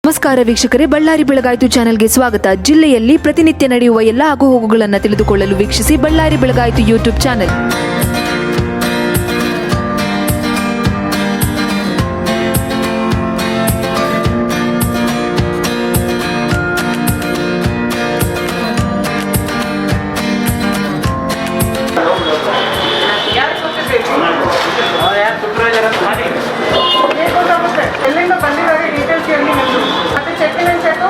ನಮಸ್ಕಾರ ವೀಕ್ಷಕರೇ, ಬಳ್ಳಾರಿ ಬೆಳಗಾಯಿತು ಚಾನೆಲ್ಗೆ ಸ್ವಾಗತ. ಜಿಲ್ಲೆಯಲ್ಲಿ ಪ್ರತಿನಿತ್ಯ ನಡೆಯುವ ಎಲ್ಲ ಆಗುಹೋಗುಗಳನ್ನು ತಿಳಿದುಕೊಳ್ಳಲು ವೀಕ್ಷಿಸಿ ಬಳ್ಳಾರಿ ಬೆಳಗಾಯಿತು ಯೂಟ್ಯೂಬ್ ಚಾನೆಲ್. ಎಲ್ಲಿಂದ ಬಂದಿದ್ದಾರೆ ಡೀಟೇಲ್ಸ್ ಹೇಳಿ ನಿಮ್ಮದು ಮತ್ತೆ ಚೆಕ್ ಇನ್ ಚೆಕ್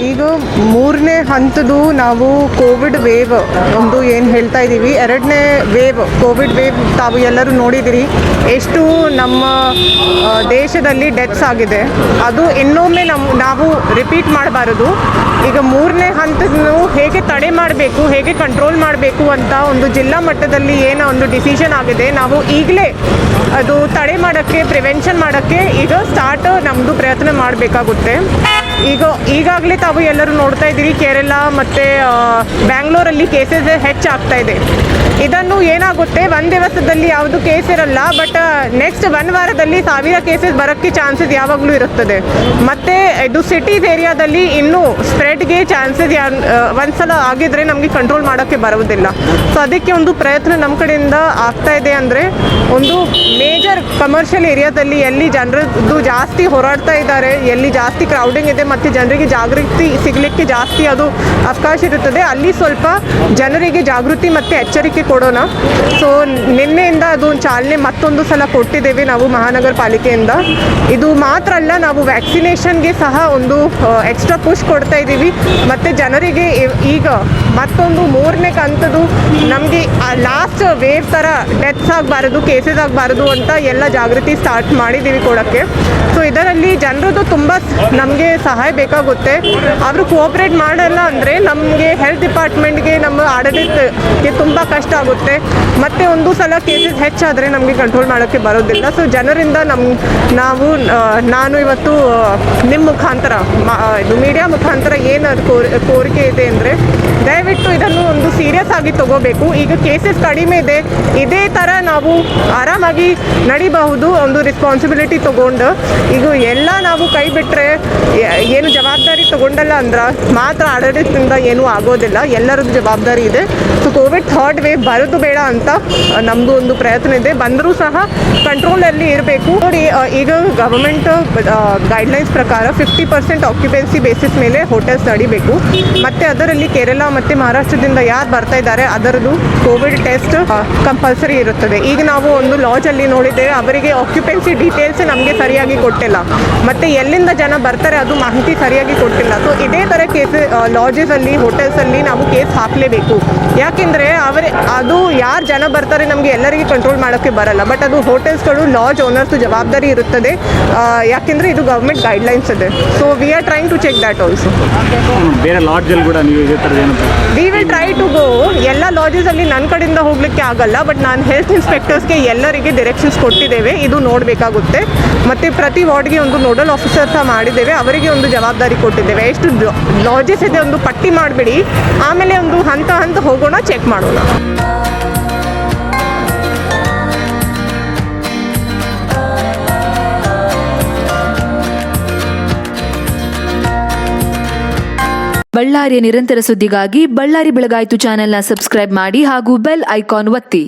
ಈಗ ಮೂರನೇ ಹಂತದ್ದು ನಾವು ಕೋವಿಡ್ ವೇವ್ ಒಂದು ಏನು ಹೇಳ್ತಾ ಇದ್ದೀವಿ, ಎರಡನೇ ವೇವ್ ಕೋವಿಡ್ ವೇವ್ ತಾವು ಎಲ್ಲರೂ ನೋಡಿದಿರಿ ಎಷ್ಟು ನಮ್ಮ ದೇಶದಲ್ಲಿ ಡೆತ್ಸ್ ಆಗಿದೆ. ಅದು ಇನ್ನೊಮ್ಮೆ ನಾವು ರಿಪೀಟ್ ಮಾಡಬಾರದು. ಈಗ ಮೂರನೇ ಹಂತದನ್ನು ಹೇಗೆ ತಡೆ ಮಾಡಬೇಕು, ಹೇಗೆ ಕಂಟ್ರೋಲ್ ಮಾಡಬೇಕು ಅಂತ ಒಂದು ಜಿಲ್ಲಾ ಮಟ್ಟದಲ್ಲಿ ಏನೋ ಒಂದು ಡಿಸಿಷನ್ ಆಗಿದೆ. ನಾವು ಈಗಲೇ ಅದು ತಡೆ ಮಾಡೋಕ್ಕೆ, ಪ್ರಿವೆನ್ಷನ್ ಮಾಡೋಕ್ಕೆ ಈಗ ಸ್ಟಾರ್ಟ್ ನಮ್ಮದು ಪ್ರಯತ್ನ ಮಾಡಬೇಕಾಗುತ್ತೆ. ಈಗಾಗಲೇ ತಾವು ಎಲ್ಲರೂ ನೋಡ್ತಾ ಇದ್ದೀರಿ, ಕೇರಳ ಮತ್ತು ಬ್ಯಾಂಗ್ಳೂರಲ್ಲಿ ಕೇಸಸ್ ಹೆಚ್ಚಾಗ್ತಾ ಇದೆ. ಇದನ್ನು ಏನಾಗುತ್ತೆ, ಒಂದು ದಿವಸದಲ್ಲಿ ಯಾವುದು ಕೇಸ್ ಇರಲ್ಲ, ಬಟ್ ನೆಕ್ಸ್ಟ್ 1 ವಾರದಲ್ಲಿ 1000 ಕೇಸಸ್ ಬರೋಕ್ಕೆ ಚಾನ್ಸಸ್ ಯಾವಾಗಲೂ ಇರುತ್ತದೆ. ಮತ್ತು ಇದು ಸಿಟೀಸ್ ಏರಿಯಾದಲ್ಲಿ ಇನ್ನೂ ಸ್ಪ್ರೆಡ್ಗೆ ಚಾನ್ಸಸ್ ಒಂದ್ಸಲ ಆಗಿದ್ರೆ ನಮಗೆ ಕಂಟ್ರೋಲ್ ಮಾಡೋಕ್ಕೆ ಬರೋದಿಲ್ಲ. ಸೊ ಅದಕ್ಕೆ ಒಂದು ಪ್ರಯತ್ನ ನಮ್ಮ ಕಡೆಯಿಂದ ಆಗ್ತಾ ಇದೆ. ಅಂದರೆ ಒಂದು ಮೇಜರ್ ಕಮರ್ಷಿಯಲ್ ಏರಿಯಾದಲ್ಲಿ ಎಲ್ಲಿ ಜನರದ್ದು ಜಾಸ್ತಿ ಹೋರಾಡ್ತಾ ಇದ್ದಾರೆ, ಎಲ್ಲಿ ಜಾಸ್ತಿ ಕ್ರೌಡಿಂಗ್ ಇದೆ ಮತ್ತು ಜನರಿಗೆ ಜಾಗೃತಿ ಸಿಗಲಿಕ್ಕೆ ಜಾಸ್ತಿ ಅದು ಅವಕಾಶ ಇರುತ್ತದೆ, ಅಲ್ಲಿ ಸ್ವಲ್ಪ ಜನರಿಗೆ ಜಾಗೃತಿ ಮತ್ತು ಎಚ್ಚರಿಕೆ ಕೊಡೋಣ. ಸೊ ನಿನ್ನೆಯಿಂದ ಅದು ಚಾಲನೆ ಮತ್ತೊಂದು ಸಲ ಕೊಟ್ಟಿದ್ದೇವೆ ನಾವು ಮಹಾನಗರ ಪಾಲಿಕೆಯಿಂದ. ಇದು ಮಾತ್ರ ಅಲ್ಲ, ನಾವು ವ್ಯಾಕ್ಸಿನೇಷನ್ಗೆ ಸಹ ಒಂದು ಎಕ್ಸ್ಟ್ರಾ ಪುಷ್ ಕೊಡ್ತಾ ಇದ್ದೀವಿ. ಮತ್ತು ಜನರಿಗೆ ಈಗ ಮತ್ತೊಂದು ಮೂರನೇ ಕಂತದ್ದು ನಮಗೆ ಲಾಸ್ಟ್ ವೇವ್ ಥರ ಡೆತ್ಸ್ ಆಗಬಾರದು, ಕೇಸಸ್ ಆಗಬಾರದು ಅಂತ ಎಲ್ಲ ಜಾಗೃತಿ ಸ್ಟಾರ್ಟ್ ಮಾಡಿದ್ದೀವಿ ಕೊಡೋಕ್ಕೆ. ಸೊ ಇದರಲ್ಲಿ ಜನರದ್ದು ತುಂಬ ನಮಗೆ ಸಹಾಯ ಬೇಕಾಗುತ್ತೆ. ಅವರು ಕೋಆಪ್ರೇಟ್ ಮಾಡಲ್ಲ ಅಂದರೆ ನಮಗೆ ಹೆಲ್ತ್ ಡಿಪಾರ್ಟ್ಮೆಂಟ್ಗೆ, ನಮ್ಮ ಆಡಳಿತಕ್ಕೆ ತುಂಬ ಕಷ್ಟ ಆಗುತ್ತೆ. ಮತ್ತು ಒಂದು ಸಲ ಕೇಸಸ್ ಹೆಚ್ಚಾದರೆ ನಮಗೆ ಕಂಟ್ರೋಲ್ ಮಾಡೋಕ್ಕೆ ಬರೋದಿಲ್ಲ. ಸೊ ಜನರಿಂದ ನಾನು ಇವತ್ತು ನಿಮ್ಮ ಮುಖಾಂತರ ಇದು ಮೀಡಿಯಾ ಮುಖಾಂತರ ಏನು ಕೋರಿಕೆ ಇದೆ ಅಂದರೆ, ದಯವಿಟ್ಟು ಇದನ್ನು ಒಂದು ಸೀರಿಯಸ್ ಆಗಿ ತಗೋಬೇಕು. ಈಗ ಕೇಸಸ್ ಕಡಿಮೆ ಇದೆ, ಇದೇ ಥರ ನಾವು ಆರಾಮಾಗಿ ನಡಿಬಹುದು ಒಂದು ರೆಸ್ಪಾನ್ಸಿಬಿಲಿಟಿ ತೊಗೊಂಡು. ಈಗ ಎಲ್ಲ ನಾವು ಕೈ ಬಿಟ್ಟರೆ, ಏನು ಜವಾಬ್ದಾರಿ ತೊಗೊಂಡಲ್ಲ ಅಂದ್ರೆ ಮಾತ್ರ ಆಡಳಿತದಿಂದ ಏನೂ ಆಗೋದಿಲ್ಲ. ಎಲ್ಲರದ್ದು ಜವಾಬ್ದಾರಿ ಇದೆ. ಸೊ ಕೋವಿಡ್ 3rd ವೇವ್ ಬರೋದು ಬೇಡ ಅಂತ ನಮ್ಮದು ಒಂದು ಪ್ರಯತ್ನ ಇದೆ. ಬಂದರೂ ಸಹ ಕಂಟ್ರೋಲಲ್ಲಿ ಇರಬೇಕು. ನೋಡಿ, ಈಗ ಗವರ್ಮೆಂಟ್ ಗೈಡ್ಲೈನ್ಸ್ ಪ್ರಕಾರ 50% ಆಕ್ಯುಪೆನ್ಸಿ ಬೇಸಿಸ್ ಮೇಲೆ ಹೋಟೆಲ್ಸ್ ನಡಿಬೇಕು. ಮತ್ತು ಅದರಲ್ಲಿ ಕೇರಳ ಮತ್ತು ಮಹಾರಾಷ್ಟ್ರದಿಂದ ಯಾರು ಬರ್ತಾ ಇದ್ದಾರೆ ಅದರದ್ದು ಕೋವಿಡ್ ಟೆಸ್ಟ್ ಕಂಪಲ್ಸರಿ ಇರುತ್ತದೆ. ಈಗ ನಾವು ಒಂದು ಲಾಜಲ್ಲಿ ನೋಡಿದ್ದೇವೆ, ಅವರಿಗೆ ಆಕ್ಯುಪೆನ್ಸಿ ಡೀಟೇಲ್ಸ್ ನಮಗೆ ಸರಿಯಾಗಿ ಕೊಟ್ಟಿಲ್ಲ, ಮತ್ತು ಎಲ್ಲಿಂದ ಜನ ಬರ್ತಾರೆ ಅದು ಮಾಹಿತಿ ಸರಿಯಾಗಿ ಕೊಟ್ಟಿಲ್ಲ. ಸೊ ಇದೇ ಥರ ಕೇಸ್ ಲಾಜಸಲ್ಲಿ, ಹೋಟೆಲ್ಸಲ್ಲಿ ನಾವು ಕೇಸ್ ಹಾಕಲೇಬೇಕು. ಯಾಕೆಂದರೆ ಅದು ಯಾರು ಜನ ಬರ್ತಾರೆ ನಮಗೆ ಎಲ್ಲರಿಗೆ ಕಂಟ್ರೋಲ್ ಮಾಡೋಕ್ಕೆ ಬರಲ್ಲ, ಬಟ್ ಅದು ಹೋಟೆಲ್ಸ್ಗಳು, ಲಾಜ್ ಓನರ್ಸ್ ಜವಾಬ್ದಾರಿ ಇರುತ್ತದೆ. ಯಾಕೆಂದರೆ ಇದು ಗೌರ್ಮೆಂಟ್ ಗೈಡ್ಲೈನ್ಸ್ ಇದೆ. So we are trying to check that also. ಬೇರೆ ಲಾಡ್ಜಲ್ಲಿ ಕೂಡ ನೀವು ಇದೇ ಥರದ್ದು ಏನು we will try to go. ಎಲ್ಲ ಲಾಜಸಲ್ಲಿ ನನ್ನ ಕಡೆಯಿಂದ ಹೋಗಲಿಕ್ಕೆ ಆಗಲ್ಲ, ಬಟ್ ನಾನು ಹೆಲ್ತ್ ಇನ್ಸ್ಪೆಕ್ಟರ್ಸ್ಗೆ ಎಲ್ಲರಿಗೆ ಡೈರೆಕ್ಷನ್ಸ್ ಕೊಟ್ಟಿದ್ದೇವೆ. ಇದು ನೋಡಬೇಕಾಗುತ್ತೆ. ಮತ್ತು ಪ್ರತಿ ವಾರ್ಡ್ಗೆ ಒಂದು ನೋಡಲ್ ಆಫೀಸರ್ ಸಹ ಮಾಡಿದ್ದೇವೆ, ಅವರಿಗೆ ಒಂದು ಜವಾಬ್ದಾರಿ ಕೊಟ್ಟಿದ್ದೇವೆ. ಎಷ್ಟು ಲಾಜಸ್ ಇದೆ ಒಂದು ಪಟ್ಟಿ ಮಾಡಿಬಿಡಿ, ಆಮೇಲೆ ಒಂದು ಹಂತ ಹೋಗೋಣ, ಚೆಕ್ ಮಾಡೋಣ. ಬಳ್ಳಾರಿಯ ನಿರಂತರ ಸುದ್ದಿಗಾಗಿ ಬಳ್ಳಾರಿ ಬೆಳಗಾಯಿತು ಚಾನೆಲ್ನ ಸಬ್ಸ್ಕ್ರೈಬ್ ಮಾಡಿ ಹಾಗೂ ಬೆಲ್ ಐಕಾನ್ ಒತ್ತಿ.